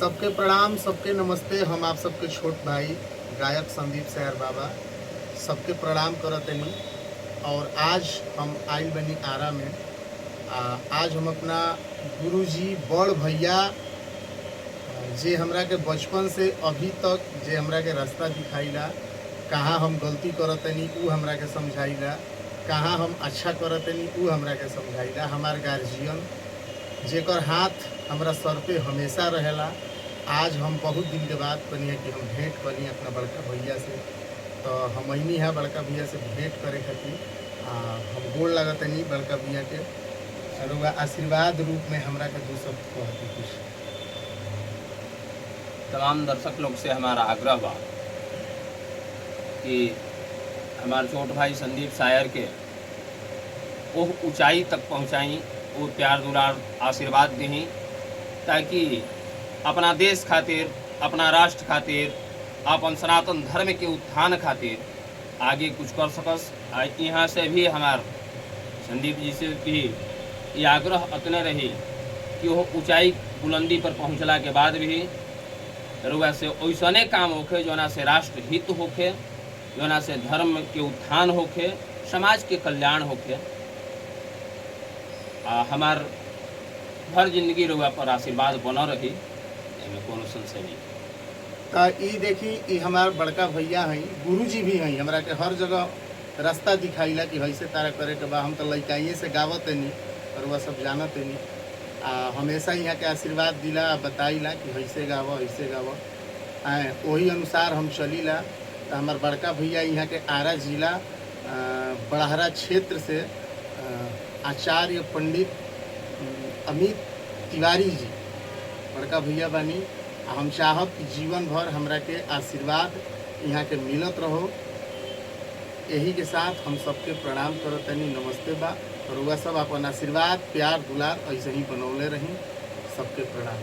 सबके प्रणाम, सबके नमस्ते। हम आप सबके छोट भाई गायक संदीप सैर बाबा सबके प्रणाम करतनी। और आज हम आइल बनी आरा में। आज हम अपना गुरुजी बड़ भैया जे हमरा के बचपन से अभी तक जे हमरा के रास्ता दिखाइला, कहाँ हम गलती करतनी ऊ हमरा के समझाइला, कहाँ हम अच्छा करतनी ऊ हमरा के समझाइला। हमार गार्जियन जेकर हाथ हमरा सर पे हमेशा रहेला। आज हम बहुत दिन के बाद कनिए कि हम भेंट करी अपना बड़का भैया से, तो हम अनी है बड़का भैया से भेंट करे खातिर। हम गोड़ लगतनी बड़का भैया के, और आशीर्वाद रूप में हमरा के दो शब्द कहती कुछ। तमाम दर्शक लोग से हमारा आग्रह बा कि हमारे छोट भाई संदीप सायर के वो ऊंचाई तक पहुंचाई, वो प्यार दुलार आशीर्वाद दी, ताकि अपना देश खातिर, अपना राष्ट्र खातिर, अपन सनातन धर्म के उत्थान खातिर आगे कुछ कर सकस। यहाँ से भी हमार संदीप जी से भी ये आग्रह अतने रही कि वो ऊंचाई बुलंदी पर पहुँचला के बाद भी रुआ से ऐसने काम होखे जोना से राष्ट्र हित होखे, जोना से धर्म के उत्थान होखे, समाज के कल्याण होखे। हमार हर जिंदगी रुआ पर आशीर्वाद बना रही, एमे कोनो संशय नहीं। तो ई देखी, ई हमार बड़का भैया हैं, गुरुजी भी हैं, हमरा के हर जगह रास्ता दिखाइला कि वैसे तारा करे के बा। हम तो लइकाइए से गावत नहीं और वह सब जानत नहीं। हमेशा यहाँ के आशीर्वाद दिला, बताइला कि वैसे गाव ऐसे गाव, वही अनुसार हम चलीला। तो हमार बड़का भैया यहाँ के आरा जिला बड़हरा क्षेत्र से आचार्य पंडित अमित तिवारी जी बड़का भैया बानी। हम चाहब कि जीवन भर हमरा के आशीर्वाद यहाँ के मिलत रहो। यही के साथ हम सबके प्रणाम करतनी, नमस्ते बा। और वह सब अपन आशीर्वाद प्यार दुलार ऐसे ही बनौले रही। सबके प्रणाम।